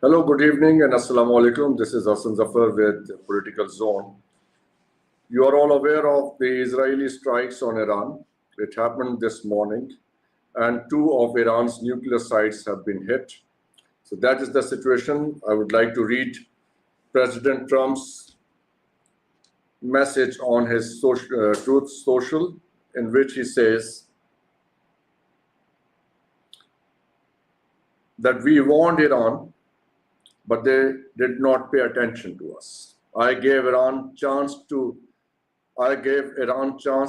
Hello, good evening, and Assalamu alaikum. This is Hassan Zafar with Political Zone. You are all aware of the Israeli strikes on Iran. It happened this morning, and two of Iran's nuclear sites have been hit. So that is the situation. I would like to read President Trump's message on his Truth Social, in which he says that we warned Iran, but they did not pay attention to us. I gave Iran chance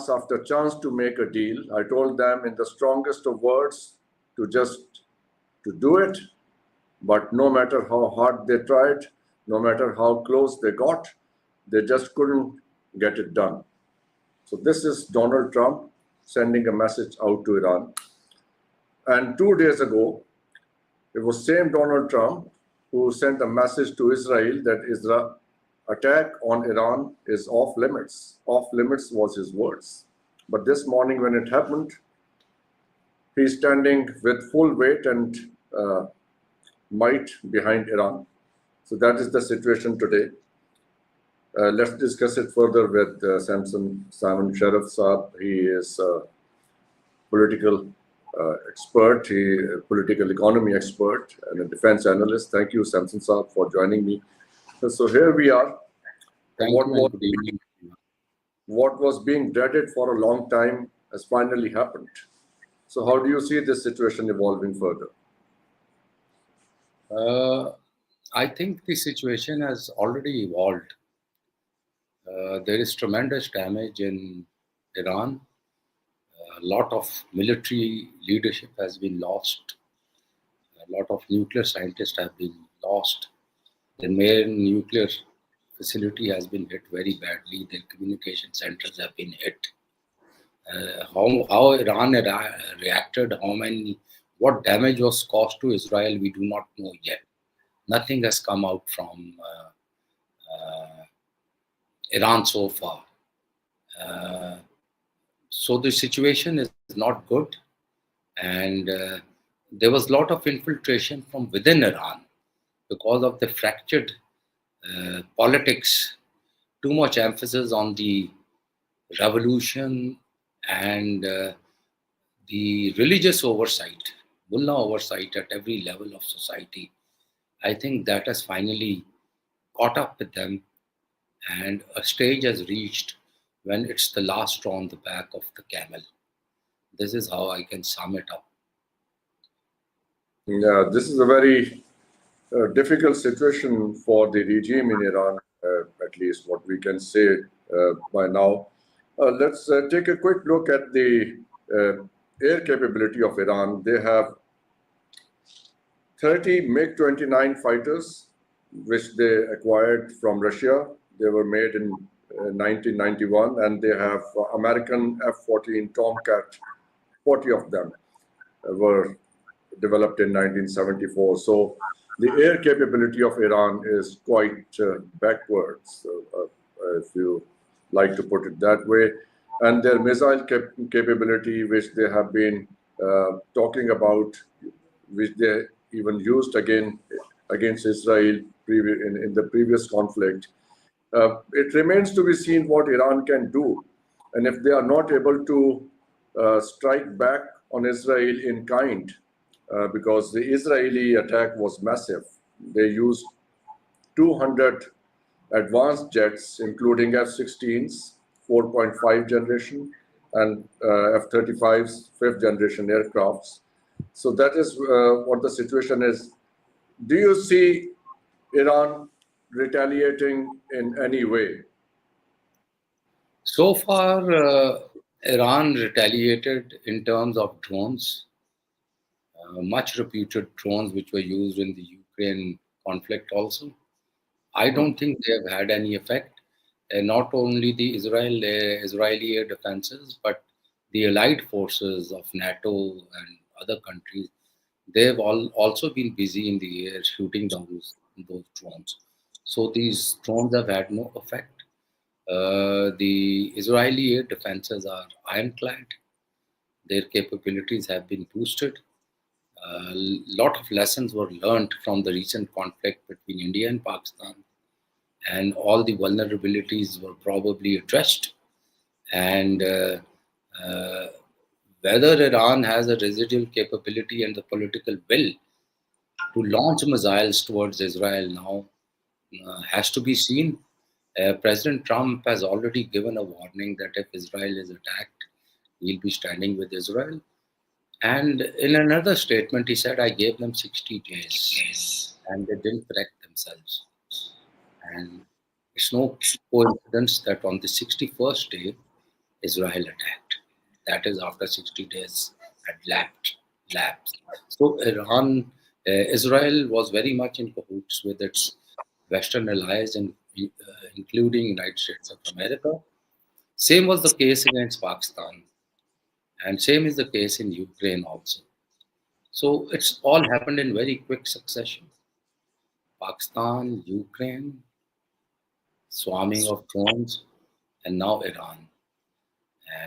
after chance to make a deal. I told them in the strongest of words to do it, but no matter how hard they tried, no matter how close they got, they just couldn't get it done. So this is Donald Trump sending a message out to Iran. And 2 days ago, it was same Donald Trump who sent a message to Israel that Israel attack on Iran is off limits. Off limits was his words. But this morning when it happened, he's standing with full weight and might behind Iran. So that is the situation today. Let's discuss it further with Simon Sharif Saab. He is a political expert, political economy expert and a defense analyst. Thank you, Samson Saab, for joining me. So here we are. What was being dreaded for a long time has finally happened. So how do you see this situation evolving further? I think the situation has already evolved. There is tremendous damage in Iran. A lot of military leadership has been lost. A lot of nuclear scientists have been lost. The main nuclear facility has been hit very badly. Their communication centers have been hit. How Iran reacted, what damage was caused to Israel, we do not know yet. Nothing has come out from Iran so far. So the situation is not good, and there was a lot of infiltration from within Iran because of the fractured politics, too much emphasis on the revolution and the religious oversight, mullah oversight at every level of society. I think that has finally caught up with them, and a stage has reached when it's the last straw on the back of the camel. This is how I can sum it up. Yeah, this is a very difficult situation for the regime in Iran, at least what we can say by now. Let's take a quick look at the air capability of Iran. They have 30 MiG-29 fighters, which they acquired from Russia. They were made in 1991, and they have American F-14 Tomcat. 40 of them were developed in 1974. So the air capability of Iran is quite backwards, if you like to put it that way. And their missile capability, which they have been talking about, which they even used against Israel in the previous conflict. It remains to be seen what Iran can do. And if they are not able to strike back on Israel in kind, because the Israeli attack was massive. They used 200 advanced jets, including F-16s, 4.5 generation, and F-35s, 5th generation aircrafts. So that is what the situation is. Do you see Iran retaliating in any way? So far, Iran retaliated in terms of drones. Much reputed drones which were used in the Ukraine conflict also. I don't think they have had any effect. Not only the Israeli air defenses, but the allied forces of NATO and other countries, they've also been busy in the air shooting down those drones. So these drones have had no effect. The Israeli air defenses are ironclad. Their capabilities have been boosted. A lot of lessons were learned from the recent conflict between India and Pakistan, and all the vulnerabilities were probably addressed. And uh, whether Iran has a residual capability and the political will to launch missiles towards Israel now has to be seen. President Trump has already given a warning that if Israel is attacked, he'll be standing with Israel. And in another statement, he said, I gave them 60 days and they didn't correct themselves. And it's no coincidence that on the 61st day, Israel attacked. That is after 60 days had lapsed. So Israel was very much in cahoots with its Western allies, including United States of America. Same was the case against Pakistan, and same is the case in Ukraine also. So it's all happened in very quick succession. Pakistan, Ukraine, swarming of drones, and now Iran.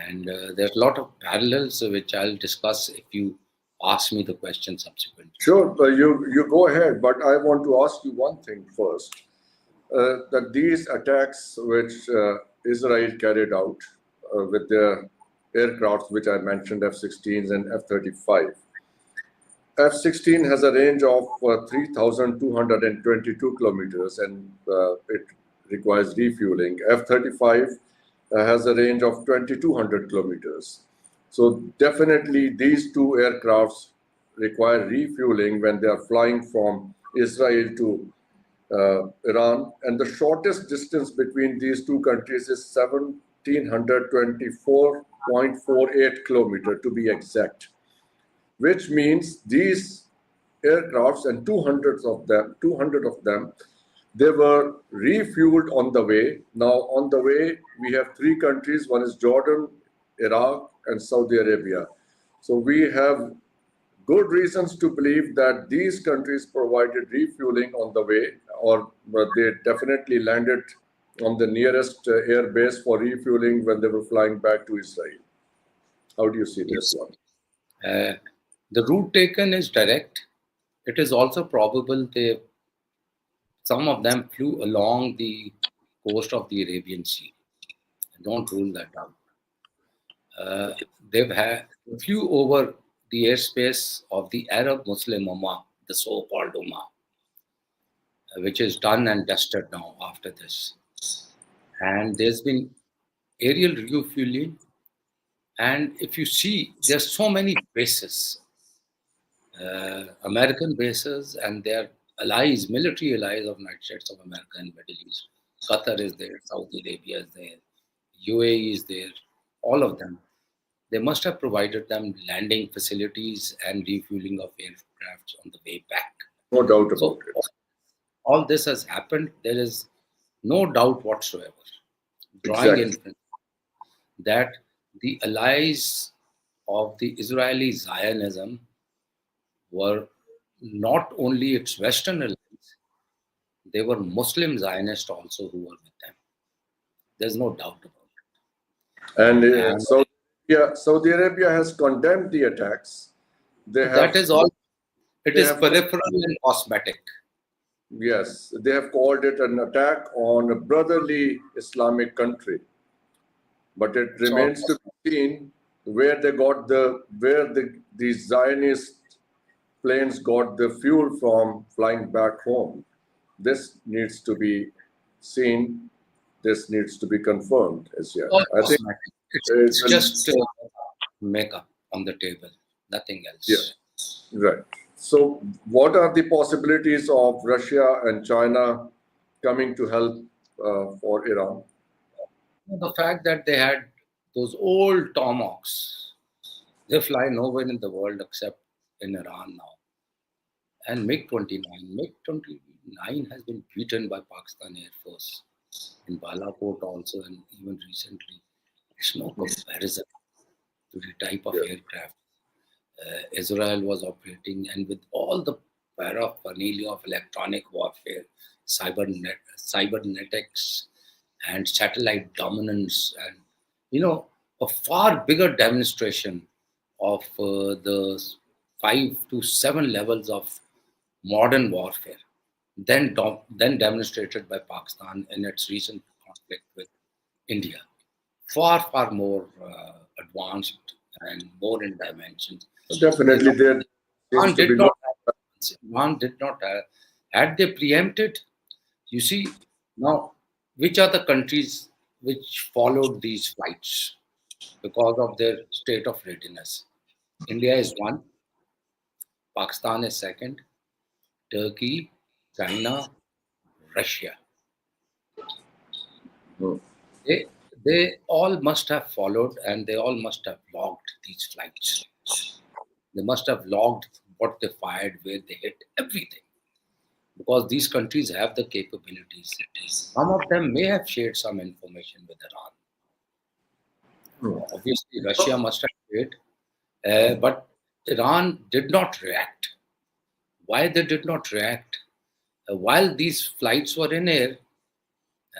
And there are a lot of parallels which I'll discuss if you ask me the question subsequently. Sure, you go ahead, but I want to ask you one thing first. That these attacks which Israel carried out with their aircrafts, which I mentioned, F-16s and F-35. F-16 has a range of 3,222 kilometers and it requires refueling. F-35 has a range of 2,200 kilometers. So definitely these two aircrafts require refueling when they are flying from Israel to Iran, and the shortest distance between these two countries is 1,724.48 kilometers to be exact, which means these aircrafts and 200 of them, they were refueled on the way. Now, on the way, we have three countries. One is Jordan, Iraq, and Saudi Arabia. So we have good reasons to believe that these countries provided refueling on the way, or they definitely landed on the nearest air base for refueling when they were flying back to Israel. How do you see this one? The route taken is direct. It is also probable some of them flew along the coast of the Arabian Sea. Don't rule that out. Flew over the airspace of the Arab Muslim Ummah, the so-called Ummah, which is done and dusted now after this. And there's been aerial refueling. And if you see, there's so many bases, American bases and their allies, military allies of United States of America and Middle East. Qatar is there, Saudi Arabia is there, UAE is there, all of them. They must have provided them landing facilities and refueling of aircrafts on the way back. No doubt about it. All this has happened. There is no doubt whatsoever. Drawing inference that the allies of the Israeli Zionism were not only its Western allies, they were Muslim Zionists also who were with them. There's no doubt about it. And Saudi Arabia has condemned the attacks. That is all. It is peripheral and cosmetic. Yes, they have called it an attack on a brotherly Islamic country. But it remains to be seen where the Zionist planes got the fuel from flying back home. This needs to be seen. This needs to be confirmed as yet. I think it's just makeup on the table, nothing else. Yeah, right. So, what are the possibilities of Russia and China coming to help for Iran? The fact that they had those old Tomahawks, they fly nowhere in the world except in Iran now. And MiG-29 has been beaten by Pakistan Air Force in Balakot also, and even recently. It's no comparison to the type of aircraft Israel was operating, and with all the paraphernalia of electronic warfare, cybernetics, and satellite dominance, and a far bigger demonstration of the 5 to 7 levels of modern warfare, then demonstrated by Pakistan in its recent conflict with India. Far more advanced and more in dimensions. Definitely, there seems Iran to be did no. not have, Iran did not have, had they preempted, you see, now, which are the countries which followed these flights because of their state of readiness? India is one, Pakistan is second, Turkey, China, Russia. Hmm. They, they all must have followed and they all must have logged these flights. They must have logged what they fired, where they hit, everything. Because these countries have the capabilities. Some of them may have shared some information with Iran. Hmm. Obviously, Russia must have shared, but Iran did not react. Why they did not react? While these flights were in air,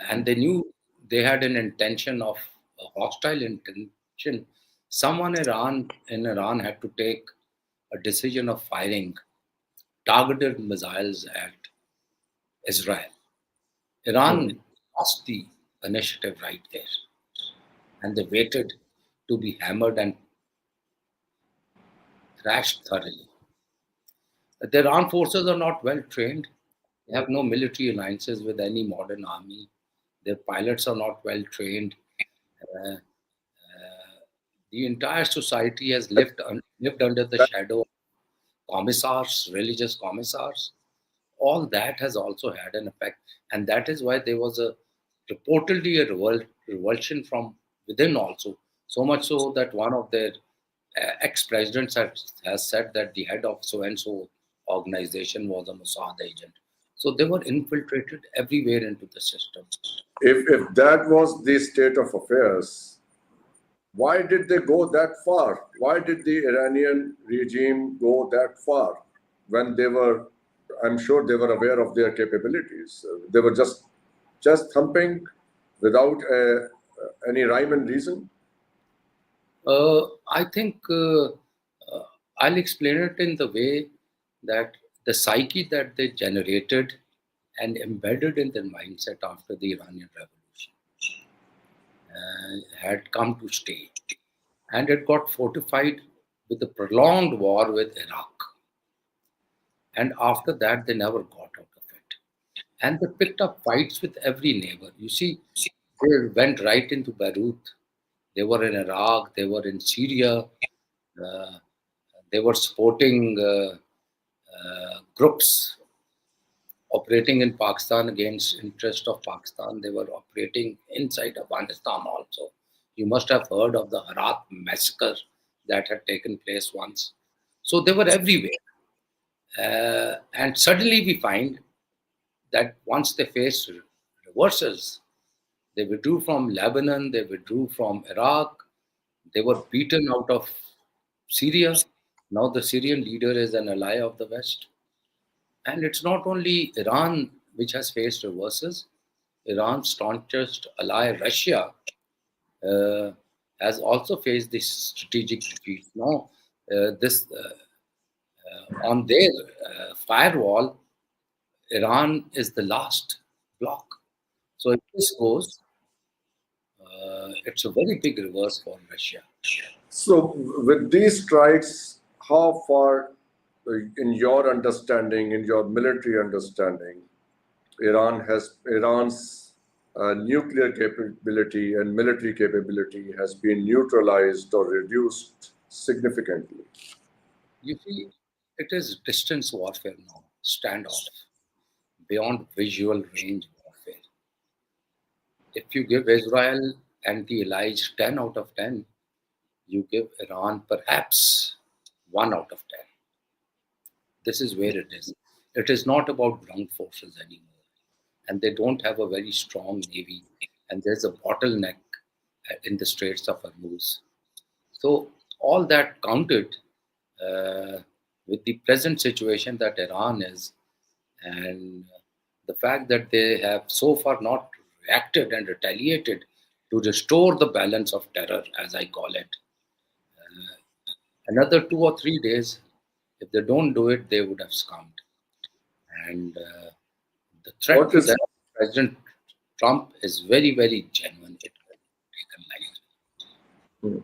and they knew they had an intention of a hostile intention, someone in Iran had to take a decision of firing targeted missiles at Israel. Hmm. Iran lost the initiative right there, and they waited to be hammered and thrashed thoroughly. Their armed forces are not well trained. They have no military alliances with any modern army. Their pilots are not well trained. Uh, the entire society has lived under the shadow of commissars, religious commissars. All that has also had an effect, and that is why there was a reportedly a revulsion from within also. So much so that one of their ex-presidents has said that the head of so and so organization was a Mossad agent. So they were infiltrated everywhere into the system. If that was the state of affairs, why did they go that far? Why did the Iranian regime go that far when they were? I'm sure they were aware of their capabilities. They were just thumping without any rhyme and reason. I think I'll explain it in the way that the psyche that they generated and embedded in their mindset after the Iranian Revolution had come to stay. And it got fortified with a prolonged war with Iraq. And after that, they never got out of it. And they picked up fights with every neighbor. You see, they went right into Beirut. They were in Iraq. They were in Syria. Uh, they were supporting groups operating in Pakistan against interest of Pakistan. They were operating inside Afghanistan also. You must have heard of the Herat massacre that had taken place once. So they were everywhere. And suddenly we find that once they faced reversals, they withdrew from Lebanon, they withdrew from Iraq, they were beaten out of Syria. Now the Syrian leader is an ally of the West. And it's not only Iran which has faced reversals. Iran's staunchest ally, Russia, uh, has also faced this strategic defeat. Now, this on their firewall, Iran is the last block. So if this goes, it's a very big reverse for Russia. So, with these strikes, how far, in your understanding, in your military understanding, Iran's nuclear capability and military capability has been neutralized or reduced significantly? You see, it is distance warfare now, standoff, beyond visual range warfare. If you give Israel and the allies 10 out of 10, you give Iran perhaps 1 out of 10. This is where it is. It is not about ground forces anymore. And they don't have a very strong navy. And there's a bottleneck in the Straits of Hormuz. So all that counted uh, with the present situation that Iran is, and the fact that they have so far not reacted and retaliated to restore the balance of terror, as I call it. Another 2 or 3 days, If they don't do it, they would have succumbed. And the threat What to is them, President Trump, is very, very genuine. It can be taken lightly.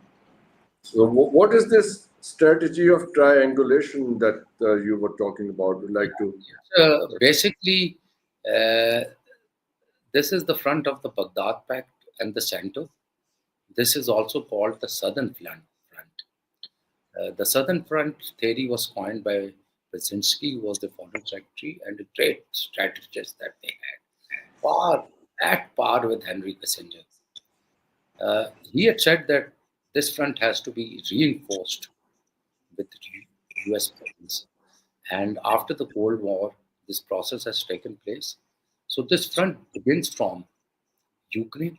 so? What is this strategy of triangulation that you were talking about? Would like to? Basically, uh, this is the front of the Baghdad Pact and the center. This is also called the Southern Front. The Southern Front theory was coined by Brzezinski, who was the foreign secretary and a great strategist that they had, at par with Henry Kissinger. He had said that this front has to be reinforced with US presence. And after the Cold War, this process has taken place. So this front begins from Ukraine,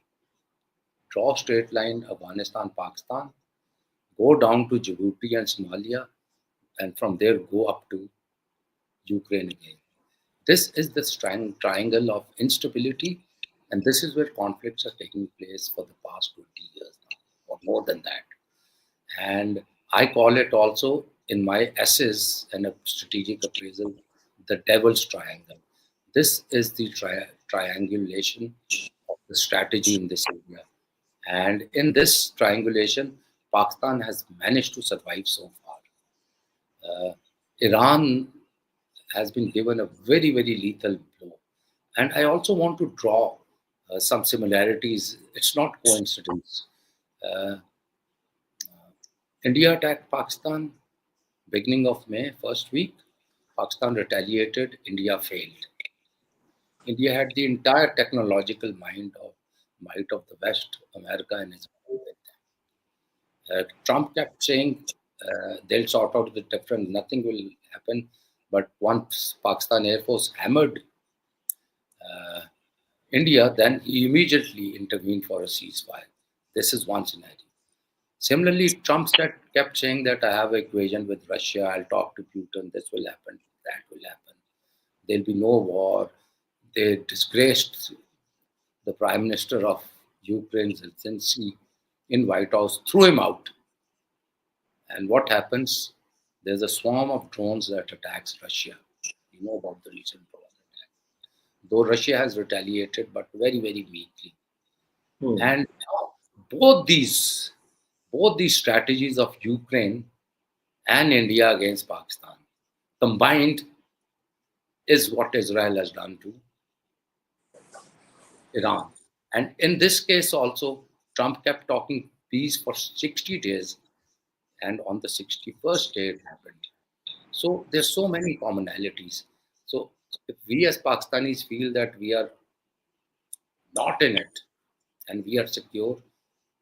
draw straight line Afghanistan, Pakistan, go down to Djibouti and Somalia, and from there go up to Ukraine again. This is the triangle of instability, and this is where conflicts are taking place for the past 20 years now, or more than that. And I call it also in my essays and a strategic appraisal the devil's triangle. This is the triangulation of the strategy in this area. And in this triangulation, Pakistan has managed to survive so far. Iran has been given a very, very lethal blow. And I also want to draw some similarities. It's not coincidence. Uh, India attacked Pakistan beginning of May, first week. Pakistan retaliated, India failed. India had the entire technological might of the West, America and Israel with them. Trump kept saying they'll sort out the difference, nothing will happen. But once Pakistan Air Force hammered India, then he immediately intervened for a ceasefire. This is one scenario. Similarly, Trump kept saying that I have an equation with Russia, I'll talk to Putin, this will happen, that will happen. There'll be no war. They disgraced the Prime Minister of Ukraine, Zelensky, in White House, threw him out. And what happens? There's a swarm of drones that attacks Russia. You know about the recent drone attack. Though Russia has retaliated, but very, very weakly. And both these strategies of Ukraine and India against Pakistan combined is what Israel has done to Iran. And in this case also, Trump kept talking peace for 60 days, and on the 61st day it happened. So there's so many commonalities. So if we as Pakistanis feel that we are not in it and we are secure,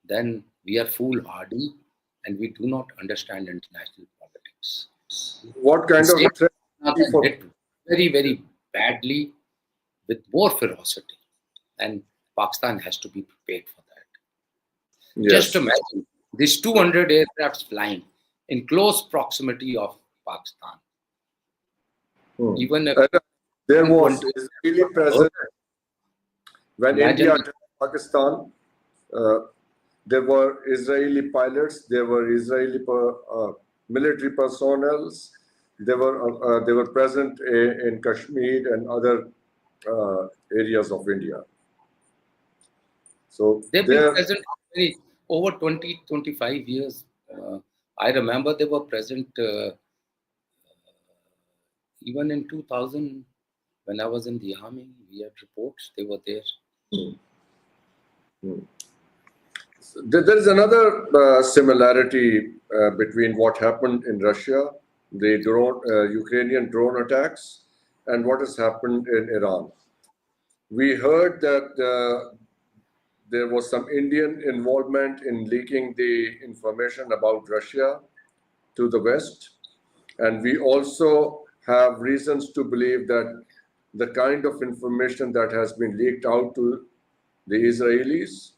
then we are foolhardy and we do not understand international politics. What kind of a threat for? Hit very, very badly with more ferocity, and Pakistan has to be prepared for that. Yes. Just imagine these 200 aircrafts flying in close proximity of Pakistan. Even if there was Israeli presence when India attacked Pakistan. There were Israeli pilots. There were Israeli military personnel. They were present in Kashmir and other areas of India. So they've been present over 20, 25 years. I remember they were present even in 2000 when I was in the army. We had reports, they were there. There is another similarity between what happened in Russia, the Ukrainian drone attacks, and what has happened in Iran. We heard that there was some Indian involvement in leaking the information about Russia to the West. And we also have reasons to believe that the kind of information that has been leaked out to the Israelis,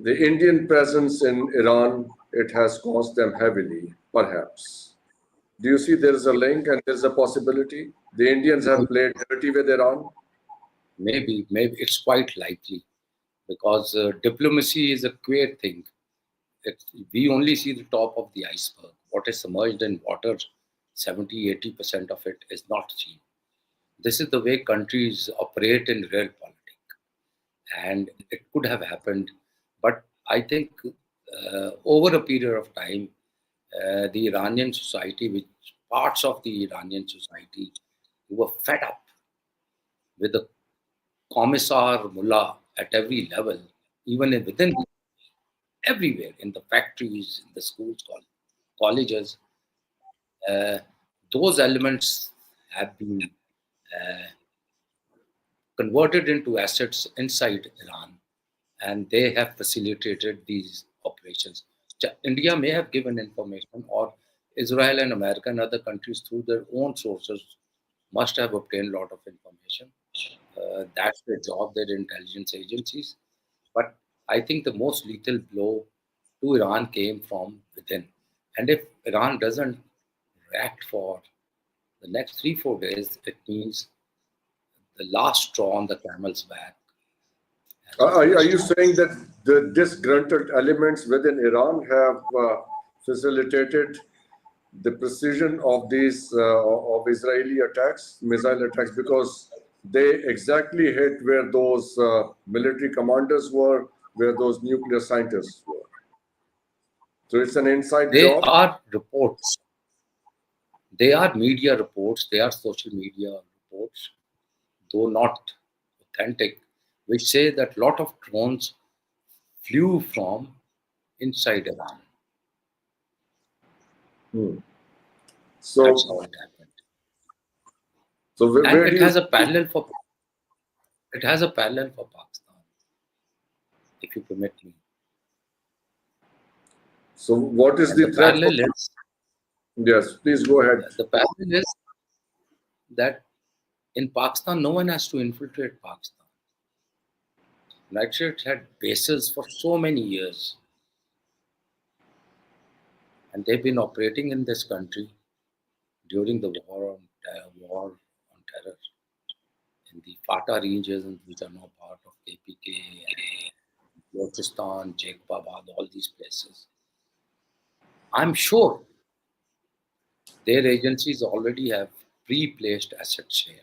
the Indian presence in Iran, it has cost them heavily, perhaps. Do you see there is a link and there's a possibility? The Indians have played dirty with Iran? Maybe it's quite likely, because diplomacy is a queer thing. We only see the top of the iceberg. What is submerged in water 70-80% of it is not cheap. This is the way countries operate in real politics, and it could have happened. But I think over a period of time, the Iranian society, which parts of the Iranian society were fed up with the commissar mullah at every level, even within everywhere, in the factories, in the schools, colleges. Uh, those elements have been uh, converted into assets inside Iran, and they have facilitated these operations. India may have given information, or Israel and America and other countries through their own sources must have obtained a lot of information. That's their job, their intelligence agencies. But I think the most lethal blow to Iran came from within. And if Iran doesn't react for the next 3-4 days, it means the last straw on the camel's back. Are you saying that the disgruntled elements within Iran have facilitated the precision of these of Israeli attacks, missile attacks, because they exactly hit where those military commanders were, where those nuclear scientists were? So it's an inside They job. are reports. They are media reports. They are social media reports, though not authentic, which say that a lot of drones flew from inside Iran. That's So, how it happened. so And where do it you has a parallel for Pakistan, if you permit me. So what is And the the threat for? parallel is Yes, please go ahead. that in Pakistan, no one has to infiltrate Pakistan. United States had bases for so many years, and they've been operating in this country during the war on terror in the FATA regions, which are now part of KPK, Balochistan, Jacobabad, all these places. I'm sure their agencies already have pre-placed assets here.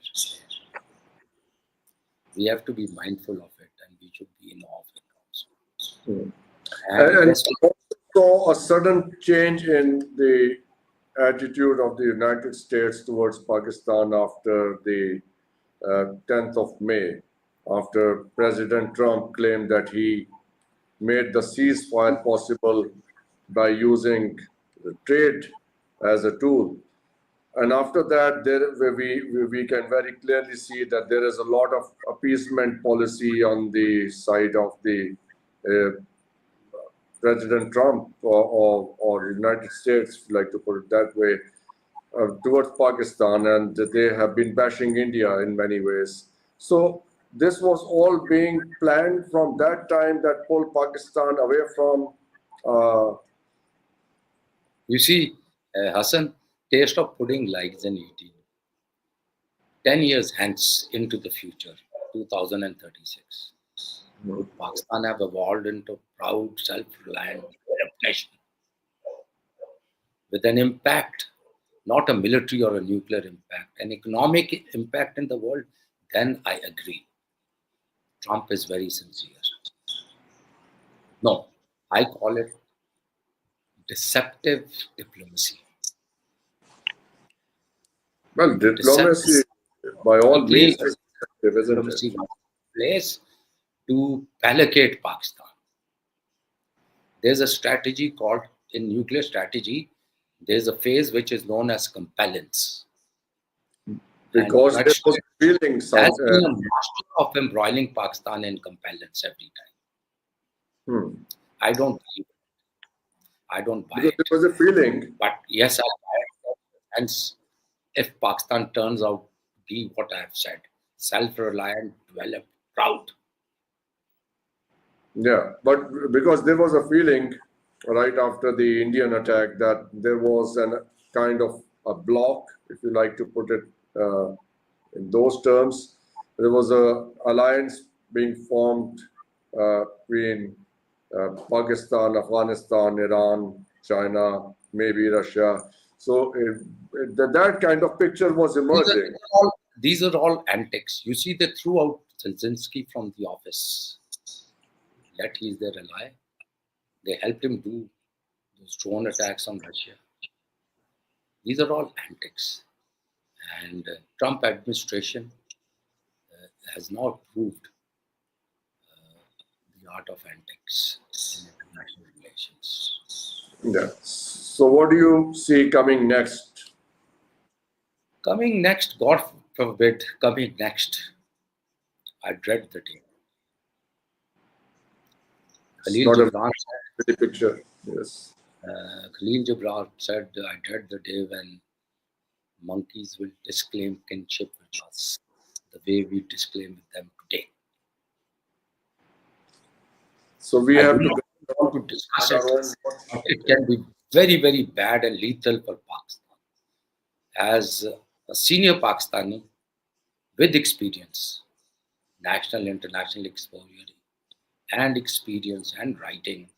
We have to be mindful of it, and we should be in awe of it also. And saw a sudden change in the attitude of the United States towards Pakistan after the 10th of May, after President Trump claimed that he made the ceasefire possible by using trade as a tool. And after that, we can very clearly see that there is a lot of appeasement policy on the side of the uh, President Trump or United States, if you like to put it that way, towards Pakistan, and they have been bashing India in many ways. So this was all being planned from that time that pulled Pakistan away from. You see, Hassan, taste of pudding lies in eating. 10 years hence into the future, 2036, would Pakistan have evolved into a proud, self-reliant nation with an impact, not a military or a nuclear impact, an economic impact in the world, then I agree. Trump is very sincere. No, I call it deceptive diplomacy. Well, diplomacy, by all means, is effective, isn't it? Diplomacy place to placate Pakistan. There's a strategy called, in nuclear strategy, there's a phase which is known as compellence. Because there was feeling has been a master of embroiling Pakistan in compellence every time. I don't believe it. I don't buy because it. there was a feeling. But yes, I buy it. Hence, if Pakistan turns out to be what I have said, self-reliant, developed, proud. Yeah, but because there was a feeling right after the Indian attack that there was a kind of a block, if you like to put it in those terms. There was a alliance being formed between Pakistan, Afghanistan, Iran, China, maybe Russia. So that kind of picture was emerging. These are all antics. You see, they threw out Zelensky from the office. Yet he is their ally. They helped him do those drone attacks on Russia. These are all antics. And Trump administration has not proved the art of antics in international relations. Yeah. So what do you see coming next? Coming next, God forbid, coming next, I dread the day. It's Khalil not a Gibran pretty picture. Yes. Khalil Gibran said, I dread the day when monkeys will disclaim kinship with us, the way we disclaim with them today. So we I have do to not want to discuss our own. it. It can be very, very bad and lethal for Pakistan. As a senior Pakistani with experience, national, international exposure, and experience and writing,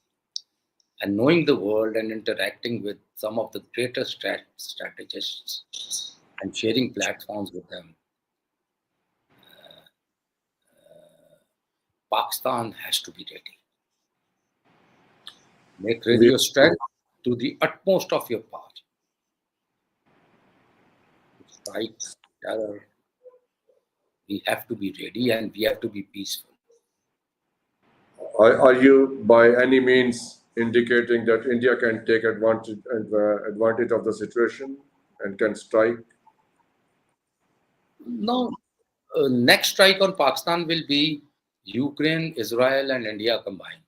and knowing the world and interacting with some of the greatest strategists and sharing platforms with them, Pakistan has to be ready. Make ready your strength to the utmost of your power. To strike terror, we have to be ready and we have to be peaceful. Are you by any means indicating that India can take advantage of the situation and can strike? No, next strike on Pakistan will be Ukraine, Israel, and India combined.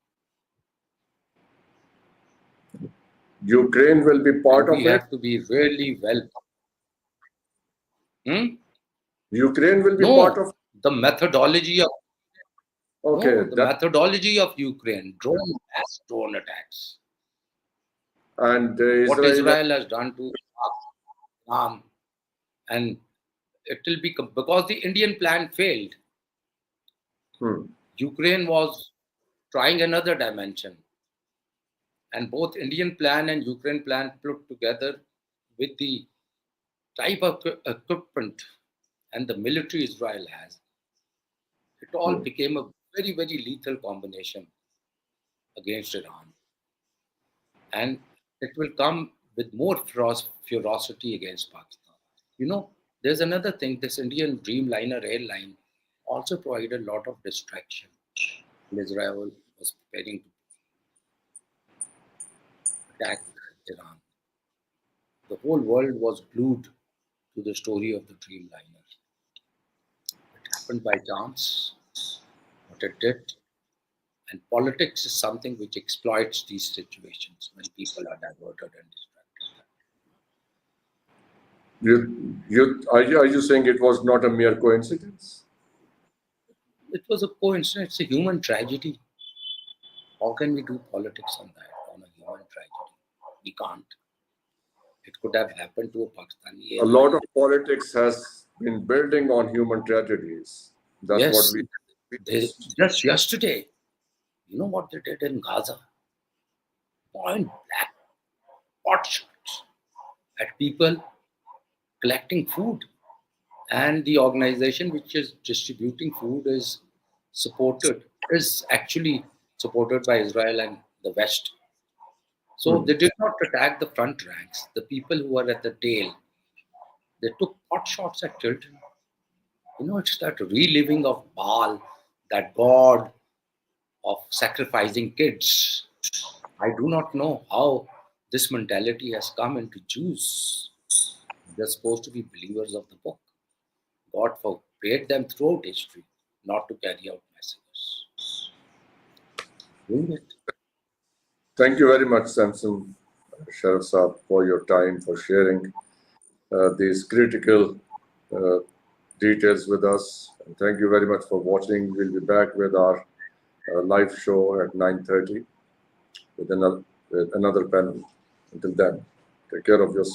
Ukraine will be part of We it. have to be really well. Ukraine will be No, part of. the methodology of Okay, no, the methodology of Ukraine, mass drone attacks. And What Israel has done to Pakistan, and it will be because the Indian plan failed. Ukraine was trying another dimension, and both Indian plan and Ukraine plan put together with the type of equipment and the military Israel has, it all became a very, very lethal combination against Iran. And it will come with more ferocity against Pakistan. You know, there's another thing, this Indian Dreamliner airline also provided a lot of distraction. Israel was preparing to attack Iran. The whole world was glued to the story of the Dreamliner. It happened by chance, but it did. And politics is something which exploits these situations when people are diverted and distracted. Are you saying it was not a mere coincidence? It was a coincidence. It's a human tragedy. How can we do politics on that, on a human tragedy? We can't. It could have happened to a Pakistani. A lot of politics has been building on human tragedies. That's what we. Just yesterday, you know what they did in Gaza? Point blank, pot shots at people collecting food. And the organization which is distributing food is actually supported by Israel and the West. So they did not attack the front ranks, the people who were at the tail. They took pot shots at children. You know, it's that reliving of Baal, that god of sacrificing kids. I do not know how this mentality has come into Jews. They're supposed to be believers of the book. God forbade them throughout history not to carry out messages. Doing it. Thank you very much, Samson Sharaf Saab, for your time, for sharing these critical details with us. And thank you very much for watching. We'll be back with our live show at 9:30 with another panel. Until then, take care of yourself.